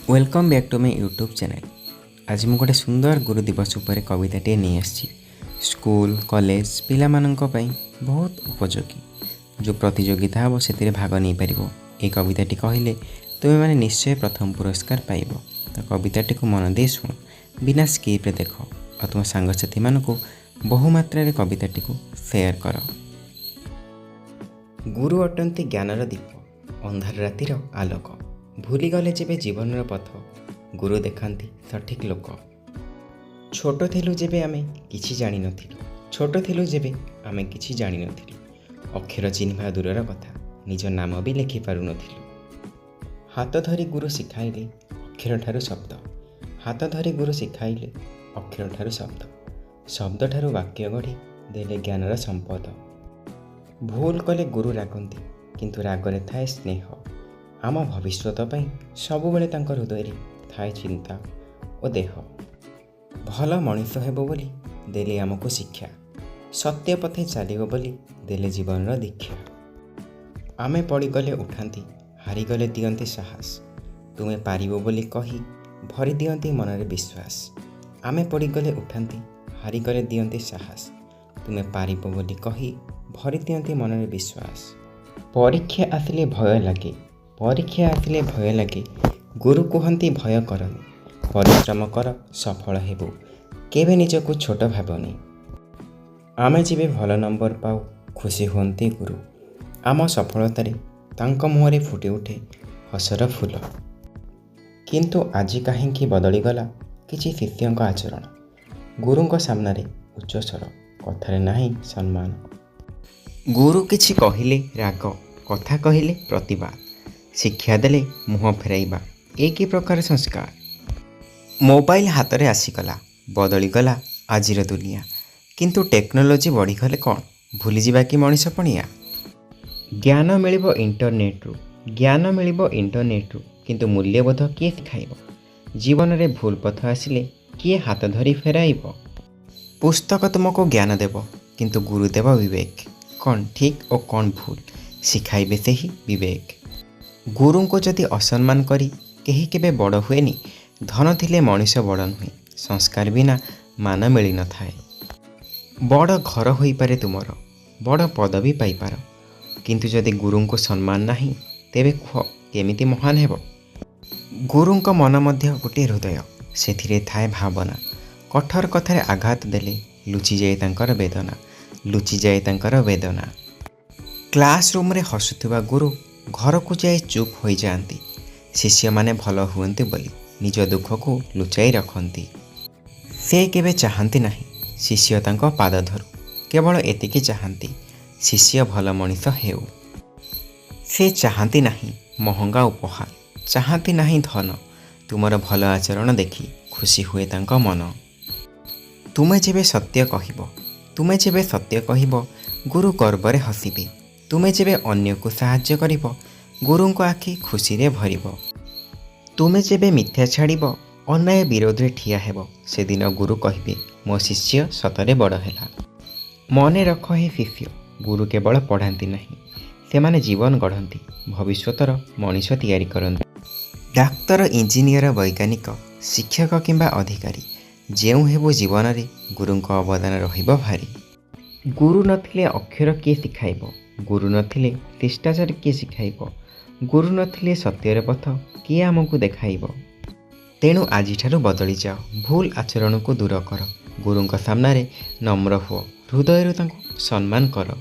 Welcome back to my YouTube channel. आज मुझे गोटे सुंदर गुरु दिवस उपर कविताटे नहीं आसी। स्कूल कॉलेज पिला माननक पई बहुत उपयोगी जो प्रतियोगिता हम से भाग नहीं पार। ये कविताटी कहले तुम्हें मैंने निश्चय प्रथम पुरस्कार पाइब। तो कविताटी को मन दे शुण, बिना स्किप देख और तुम सांगसाथी मानक बहुमात्रा कविताटी को शेयर कर। गुरु अटंती ज्ञानर दीप, अंधार रातिर आलोक। भूली गले जेबे जीवन पथ, गुरु देखांती सठिक लोक। छोट थिलु जेबे आमे किछि जानि नथिलु, छोट थिलु जेबे आमे किछि जानि नथिलु। अक्षर चिन्हवा दूरर कथा, निज नाम भी लेखि पारु नथिलु। हाथ धरी गुरु शिखाइले अक्षर ठारु शब्द, हाथ धरी गुरु शिखाइले अक्षर ठारु शब्द। शब्द ठारु वाक्य गढ़ी देले ज्ञानर संपद। भूल कले गुरु रागंती, किंतु रागरे थाए स्नेह। आम भविष्यत पई सबुबेले तांकर हृदय थाए चिंता और देह। भल मनीष हेबो बोली देले आमको शिक्षा, सत्य पथे चलिबो बोली देले जीवनर दीक्षा। आमे पड़ीगले उठांती, हारीगले दियंती साहस। तुमे पारिबो बोली कही भरी दियंती मनरे विश्वास। आमे पड़ीगले उठांती, हारीगले दियंती साहस। तुमे पारिबो बोली कही भरी दियंती मनरे विश्वास। परीक्षा आसिले भय लागे, परीक्षा आसिले भय लगे। गुरु कहती भय करनी, परिश्रम कर सफल हेबु, केबे निजको छोट भावनी। आमे जेबे भल नंबर पाऊ खुशी हुंती गुरु। आम सफलतारे तांको मुहरे फुटी उठे हसर फूल। किंतु आज काहेकि बदली गला किछि शिष्यंक आचरण। गुरुंक सामनारे उच्च स्वर, कथारे नाही सम्मान। गुरु किछि कहिले राग, कथा कहिले प्रतिवाद। शिक्षा देले मुह फेराइबा, एक ही प्रकार संस्कार। मोबाइल हाथ में आसीगला, बदली गला आजिर दुनिया। किंतु टेक्नोलोजी बढ़ीगले कौन भूली जावा कि मनीष पणिया। ज्ञान मिलिबो इंटरनेट्रु, ज्ञान मिलिबो इंटरनेट्रु, किंतु मूल्यबोध किए शिखाइब। जीवन रे भूल पथ आसिले किए हाथ धरी फेराइब। पुस्तक तुमको ज्ञान देव, किंतु गुरु देव विवेक। कौन ठीक और कौन भूल शिखाइबे से ही विवेक। गुरु को जदि असम्मान करी केही केबे बड़ हुएनी। धन थिले मनीष बड़ नुहे, संस्कार बिना मान मिली न थाए। बड़ घर होई पारे तुमर, बड़ पदवी पाई पार, किंतु जदि गुरु को सम्मान नाही तेबे कह केमिति महान हेब। गुरु को मन मध्य गोटे हृदय, सेथिरे थाए भावना। कठोर कथारे आघात देले लुचि जाए तांकर वेदना, लुचि जाए तांकर वेदना। क्लासरूम रे हसुथुवा गुरु घर को जाए चुप हो जाती। शिष्य माने भल हुअन्ते बोली निज दुख को लुचाई रखती। से केबे चाहती नहीं शिष्य तांको पाद धरू, केवल एतिकी चाहती शिष्य भल मनीष हेउ। से चाहती नहीं महंगा उपहार, चाहती नहीं धन, तुमर भल आचरण देखी खुशी हुए तांको मन। तुमे जेबे सत्य कहिबो, तुमे जेबे सत्य कहिबो गुरु गर्वरे हसिबे। तुमे जेबे अन्य को साहाय्य करिब, गुरु को आखि खुशी रे भरिब। तुमे जेबे मिथ्या छाड़िब, अन्याय विरोध रे ठिया हेब, से दिन गुरु कहिबे मो शिष्य सतरे बड़ हेला। मने रख हे शिष्य, गुरु केवल पढ़ाती नहीं, से माने जीवन गढ़ती, भविष्यतर मनीष तैयारी करती। डाक्तर, इंजीनियर, वैज्ञानिक, शिक्षक किंबा अधिकारी जेउ हेबो जीवन रे गुरु को अवदान रहिबो भारी। गुरु नथिले अक्षर किए शिखाइब, गुरु नथिले शिष्टाचार किए शिखाइब, गुरु नथिले सत्यर पथ किए आमको देखाइब। तेणु आजिठारु बदली जाओ, भूल आचरण को दूर कर। गुरुंक सामनारे नम्र हुओ, हृदय तांको सम्मान कर।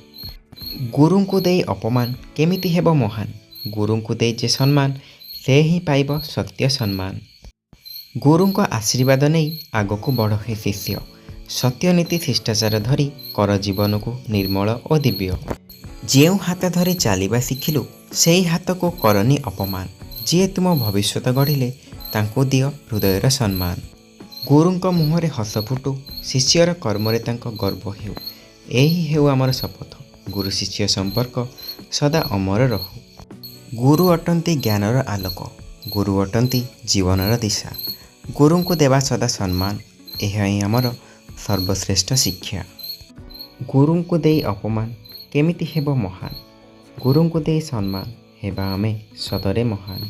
गुरु को दे अपमान केमिति हेबो महान, गुरु को दे जे सम्मान से ही पाइब सत्य सम्मान। गुरुंक आशीर्वाद नहीं आगको बढ़ हे शिष्य, सत्य नीति शिष्टाचार धरी कर जीवन को निर्मल और दिव्य। जेउ हाथ धरी चलिबा शिखिलु, सेई हाथ को करनी अपमान। जे तुम भविष्यत गढ़िले तांको दियो हृदयर सम्मान। गुरुंक मुहरे हस फुटू, शिष्यर कर्मरे तांको गर्व हेउ। एही हेउ आमर शपथ, गुरु शिष्य संपर्क सदा अमर रहू। गुरु अटंती ज्ञानर आलोक, गुरु अटंती जीवनर दिशा। गुरु को देवा सदा सम्मान, एहा ही आमर सर्वश्रेष्ठ शिक्षा। गुरु को दे अपमान केमिति हेबो महान, गुरु को दे सम्मान हेबा आमे सतरे महान।